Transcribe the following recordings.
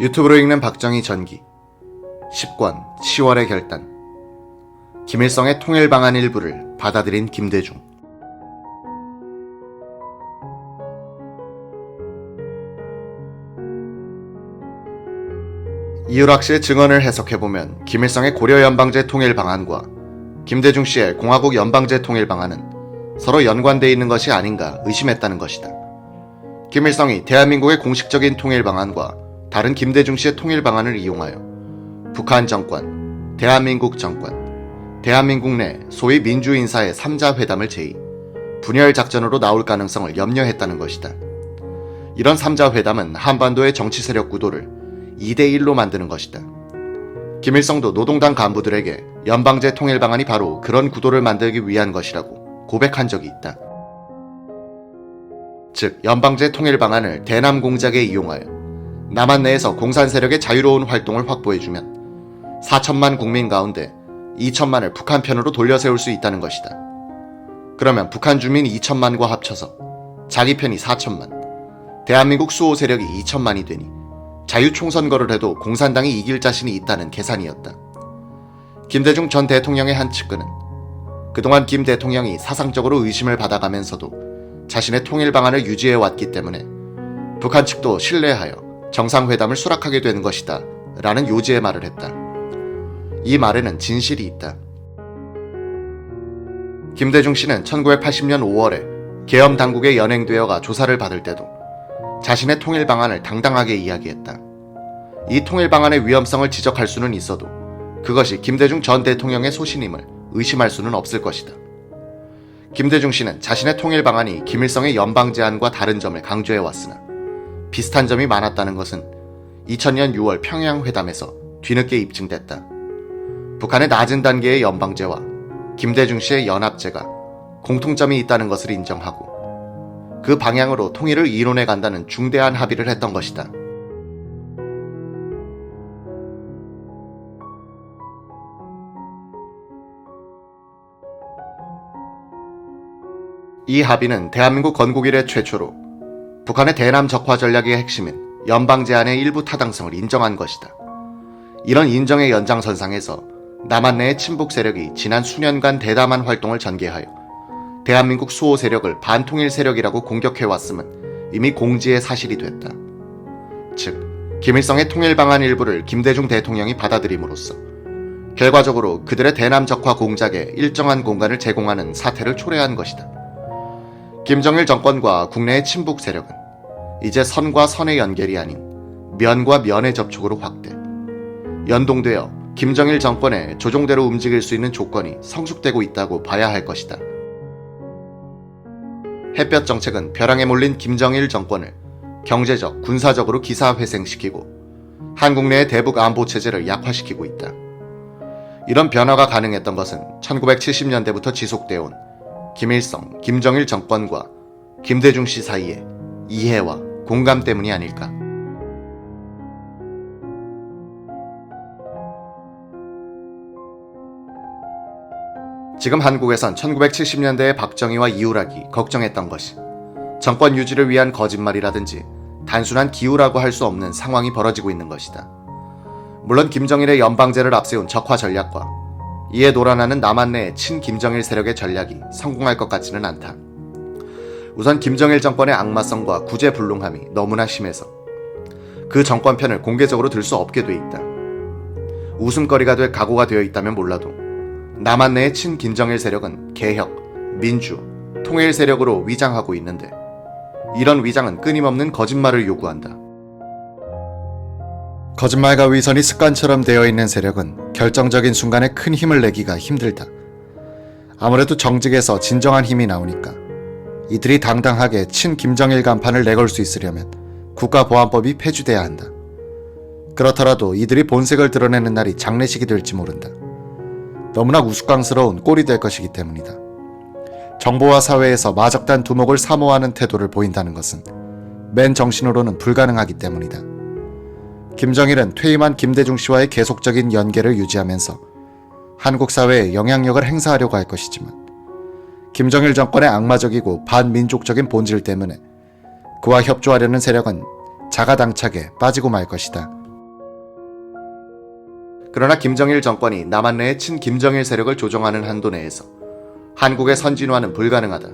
유튜브로 읽는 박정희 전기 10권 10월의 결단. 김일성의 통일 방안 일부를 받아들인 김대중. 이유락 씨의 증언을 해석해보면 김일성의 고려 연방제 통일 방안과 김대중 씨의 공화국 연방제 통일 방안은 서로 연관되어 있는 것이 아닌가 의심했다는 것이다. 김일성이 대한민국의 공식적인 통일 방안과 다른 김대중 씨의 통일 방안을 이용하여 북한 정권, 대한민국 정권, 대한민국 내 소위 민주인사의 3자 회담을 제의, 분열 작전으로 나올 가능성을 염려했다는 것이다. 이런 3자 회담은 한반도의 정치 세력 구도를 2대1로 만드는 것이다. 김일성도 노동당 간부들에게 연방제 통일 방안이 바로 그런 구도를 만들기 위한 것이라고 고백한 적이 있다. 즉, 연방제 통일 방안을 대남 공작에 이용하여 남한 내에서 공산 세력의 자유로운 활동을 확보해주면 4천만 국민 가운데 2천만을 북한 편으로 돌려 세울 수 있다는 것이다. 그러면 북한 주민 2천만과 합쳐서 자기 편이 4천만, 대한민국 수호 세력이 2천만이 되니 자유총선거를 해도 공산당이 이길 자신이 있다는 계산이었다. 김대중 전 대통령의 한 측근은 그동안 김 대통령이 사상적으로 의심을 받아가면서도 자신의 통일 방안을 유지해왔기 때문에 북한 측도 신뢰하여 정상회담을 수락하게 되는 것이다 라는 요지의 말을 했다. 이 말에는 진실이 있다. 김대중 씨는 1980년 5월에 계엄 당국에 연행되어가 조사를 받을 때도 자신의 통일 방안을 당당하게 이야기했다. 이 통일 방안의 위험성을 지적할 수는 있어도 그것이 김대중 전 대통령의 소신임을 의심할 수는 없을 것이다. 김대중 씨는 자신의 통일 방안이 김일성의 연방 제안과 다른 점을 강조해왔으나 비슷한 점이 많았다는 것은 2000년 6월 평양 회담에서 뒤늦게 입증됐다. 북한의 낮은 단계의 연방제와 김대중 씨의 연합제가 공통점이 있다는 것을 인정하고 그 방향으로 통일을 이론해 간다는 중대한 합의를 했던 것이다. 이 합의는 대한민국 건국 이래 최초로 북한의 대남 적화 전략의 핵심인 연방 제안의 일부 타당성을 인정한 것이다. 이런 인정의 연장선상에서 남한 내의 친북 세력이 지난 수년간 대담한 활동을 전개하여 대한민국 수호 세력을 반통일 세력이라고 공격해왔음은 이미 공지의 사실이 됐다. 즉, 김일성의 통일 방안 일부를 김대중 대통령이 받아들임으로써 결과적으로 그들의 대남 적화 공작에 일정한 공간을 제공하는 사태를 초래한 것이다. 김정일 정권과 국내의 친북 세력은 이제 선과 선의 연결이 아닌 면과 면의 접촉으로 확대, 연동되어 김정일 정권의 조종대로 움직일 수 있는 조건이 성숙되고 있다고 봐야 할 것이다. 햇볕 정책은 벼랑에 몰린 김정일 정권을 경제적, 군사적으로 기사회생시키고 한국 내의 대북 안보 체제를 약화시키고 있다. 이런 변화가 가능했던 것은 1970년대부터 지속되어 온 김일성, 김정일 정권과 김대중 씨 사이의 이해와 공감 때문이 아닐까. 지금 한국에선 1970년대의 박정희와 이우락이 걱정했던 것이 정권 유지를 위한 거짓말이라든지 단순한 기우라고 할 수 없는 상황이 벌어지고 있는 것이다. 물론 김정일의 연방제를 앞세운 적화 전략과 이에 놀아나는 남한 내의 친김정일 세력의 전략이 성공할 것 같지는 않다. 우선 김정일 정권의 악마성과 구제불능함이 너무나 심해서 그 정권 편을 공개적으로 들 수 없게 돼 있다. 웃음거리가 될 각오가 되어 있다면 몰라도 남한 내의 친김정일 세력은 개혁, 민주, 통일 세력으로 위장하고 있는데 이런 위장은 끊임없는 거짓말을 요구한다. 거짓말과 위선이 습관처럼 되어 있는 세력은 결정적인 순간에 큰 힘을 내기가 힘들다. 아무래도 정직에서 진정한 힘이 나오니까 이들이 당당하게 친김정일 간판을 내걸 수 있으려면 국가보안법이 폐지돼야 한다. 그렇더라도 이들이 본색을 드러내는 날이 장례식이 될지 모른다. 너무나 우스꽝스러운 꼴이 될 것이기 때문이다. 정보와 사회에서 마적단 두목을 사모하는 태도를 보인다는 것은 맨 정신으로는 불가능하기 때문이다. 김정일은 퇴임한 김대중 씨와의 계속적인 연계를 유지하면서 한국 사회에 영향력을 행사하려고 할 것이지만 김정일 정권의 악마적이고 반민족적인 본질 때문에 그와 협조하려는 세력은 자가당착에 빠지고 말 것이다. 그러나 김정일 정권이 남한 내의 친김정일 세력을 조정하는 한도 내에서 한국의 선진화는 불가능하다.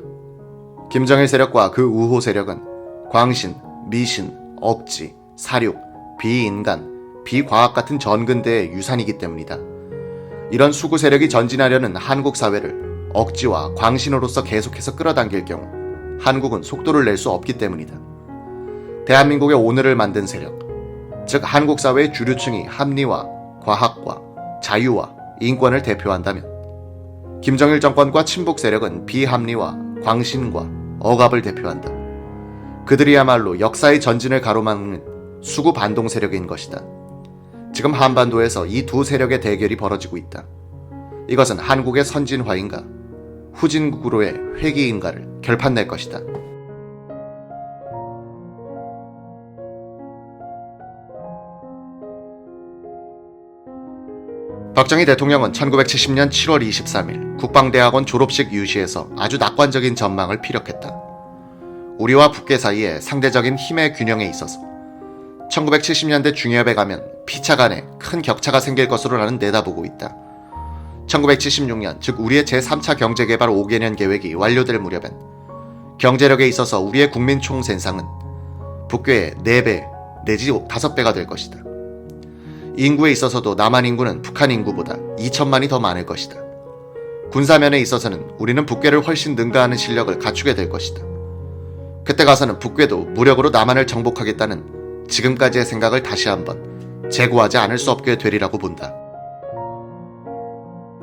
김정일 세력과 그 우호 세력은 광신, 미신, 억지, 사륙, 비인간, 비과학 같은 전근대의 유산이기 때문이다. 이런 수구 세력이 전진하려는 한국 사회를 억지와 광신으로서 계속해서 끌어당길 경우 한국은 속도를 낼 수 없기 때문이다. 대한민국의 오늘을 만든 세력, 즉 한국 사회의 주류층이 합리와 과학과 자유와 인권을 대표한다면 김정일 정권과 친북 세력은 비합리와 광신과 억압을 대표한다. 그들이야말로 역사의 전진을 가로막는 수구 반동 세력인 것이다. 지금 한반도에서 이 두 세력의 대결이 벌어지고 있다. 이것은 한국의 선진화인가 후진국으로의 회귀인가를 결판낼 것이다. 박정희 대통령은 1970년 7월 23일 국방대학원 졸업식 유시에서 아주 낙관적인 전망을 피력했다. 우리와 북괴 사이에 상대적인 힘의 균형에 있어서 1970년대 중엽에 가면 피차 간에 큰 격차가 생길 것으로 나는 내다보고 있다. 1976년, 즉 우리의 제3차 경제개발 5개년 계획이 완료될 무렵엔 경제력에 있어서 우리의 국민 총생산은 북괴의 4배 내지 5배가 될 것이다. 인구에 있어서도 남한 인구는 북한 인구보다 2천만이 더 많을 것이다. 군사면에 있어서는 우리는 북괴를 훨씬 능가하는 실력을 갖추게 될 것이다. 그때 가서는 북괴도 무력으로 남한을 정복하겠다는 지금까지의 생각을 다시 한번 재고하지 않을 수 없게 되리라고 본다.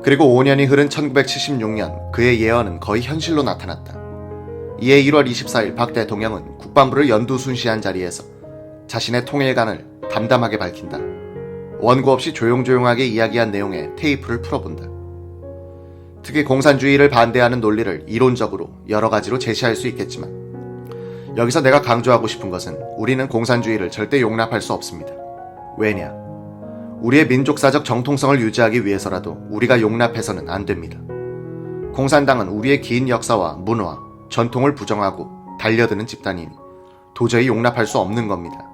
그리고 5년이 흐른 1976년 그의 예언은 거의 현실로 나타났다. 이에 1월 24일 박 대통령은 국방부를 연두순시한 자리에서 자신의 통일관을 담담하게 밝힌다. 원고 없이 조용조용하게 이야기한 내용의 테이프를 풀어본다. 특히 공산주의를 반대하는 논리를 이론적으로 여러 가지로 제시할 수 있겠지만 여기서 내가 강조하고 싶은 것은 우리는 공산주의를 절대 용납할 수 없습니다. 왜냐? 우리의 민족사적 정통성을 유지하기 위해서라도 우리가 용납해서는 안 됩니다. 공산당은 우리의 긴 역사와 문화, 전통을 부정하고 달려드는 집단이니 도저히 용납할 수 없는 겁니다.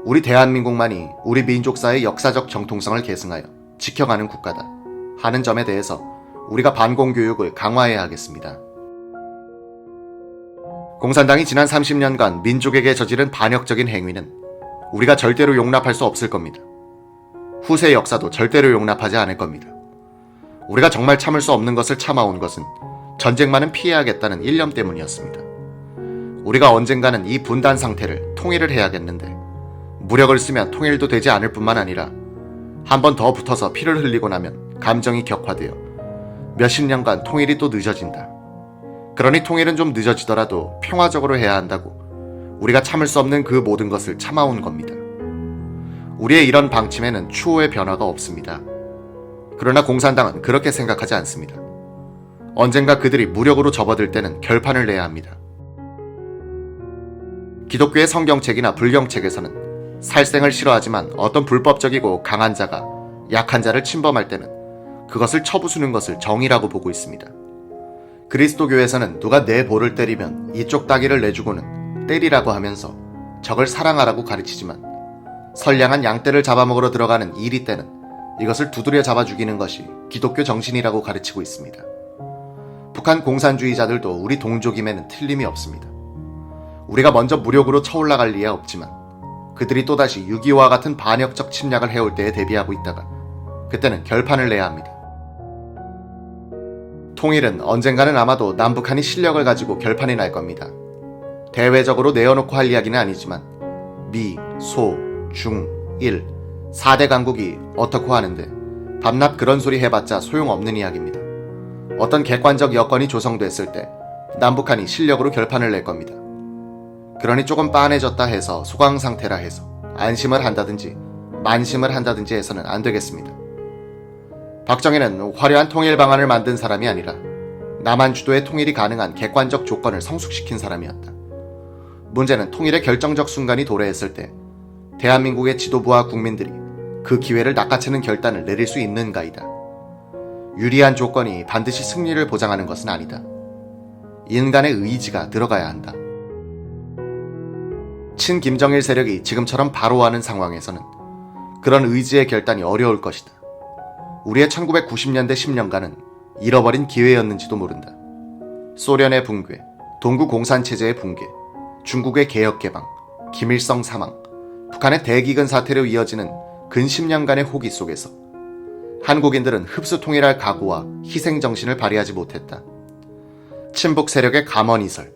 우리 대한민국만이 우리 민족사의 역사적 정통성을 계승하여 지켜가는 국가다 하는 점에 대해서 우리가 반공교육을 강화해야 하겠습니다. 공산당이 지난 30년간 민족에게 저지른 반역적인 행위는 우리가 절대로 용납할 수 없을 겁니다. 후세 역사도 절대로 용납하지 않을 겁니다. 우리가 정말 참을 수 없는 것을 참아온 것은 전쟁만은 피해야겠다는 일념 때문이었습니다. 우리가 언젠가는 이 분단 상태를 통일을 해야겠는데 무력을 쓰면 통일도 되지 않을 뿐만 아니라 한 번 더 붙어서 피를 흘리고 나면 감정이 격화되어 몇십 년간 통일이 또 늦어진다. 그러니 통일은 좀 늦어지더라도 평화적으로 해야 한다고 우리가 참을 수 없는 그 모든 것을 참아온 겁니다. 우리의 이런 방침에는 추호의 변화가 없습니다. 그러나 공산당은 그렇게 생각하지 않습니다. 언젠가 그들이 무력으로 접어들 때는 결판을 내야 합니다. 기독교의 성경책이나 불경책에서는 살생을 싫어하지만 어떤 불법적이고 강한 자가 약한 자를 침범할 때는 그것을 쳐부수는 것을 정의라고 보고 있습니다. 그리스도교에서는 누가 내 볼을 때리면 이쪽 따귀를 내주고는 때리라고 하면서 적을 사랑하라고 가르치지만 선량한 양떼를 잡아먹으러 들어가는 이리 떼는 이것을 두드려 잡아 죽이는 것이 기독교 정신이라고 가르치고 있습니다. 북한 공산주의자들도 우리 동족임에는 틀림이 없습니다. 우리가 먼저 무력으로 쳐올라갈 리야 없지만 그들이 또다시 6.25와 같은 반역적 침략을 해올 때에 대비하고 있다가 그때는 결판을 내야 합니다. 통일은 언젠가는 아마도 남북한이 실력을 가지고 결판이 날 겁니다. 대외적으로 내어놓고 할 이야기는 아니지만 미, 소, 중, 일 4대 강국이 어떻고 하는데 밤낮 그런 소리 해봤자 소용없는 이야기입니다. 어떤 객관적 여건이 조성됐을 때 남북한이 실력으로 결판을 낼 겁니다. 그러니 조금 빤해졌다 해서 소강 상태라 해서 안심을 한다든지 만심을 한다든지 해서는 안 되겠습니다. 박정희는 화려한 통일 방안을 만든 사람이 아니라 남한 주도의 통일이 가능한 객관적 조건을 성숙시킨 사람이었다. 문제는 통일의 결정적 순간이 도래했을 때 대한민국의 지도부와 국민들이 그 기회를 낚아채는 결단을 내릴 수 있는가이다. 유리한 조건이 반드시 승리를 보장하는 것은 아니다. 인간의 의지가 들어가야 한다. 친김정일 세력이 지금처럼 바로하는 상황에서는 그런 의지의 결단이 어려울 것이다. 우리의 1990년대 10년간은 잃어버린 기회였는지도 모른다. 소련의 붕괴, 동구 공산체제의 붕괴, 중국의 개혁개방, 김일성 사망, 북한의 대기근 사태로 이어지는 근 10년간의 호기 속에서 한국인들은 흡수통일할 각오와 희생정신을 발휘하지 못했다. 친북 세력의 감언이설,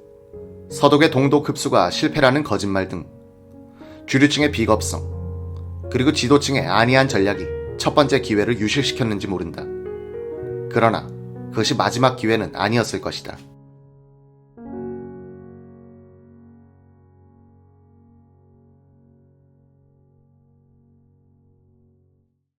서독의 동독 흡수가 실패라는 거짓말 등 주류층의 비겁성, 그리고 지도층의 안이한 전략이 첫 번째 기회를 유실시켰는지 모른다. 그러나 그것이 마지막 기회는 아니었을 것이다.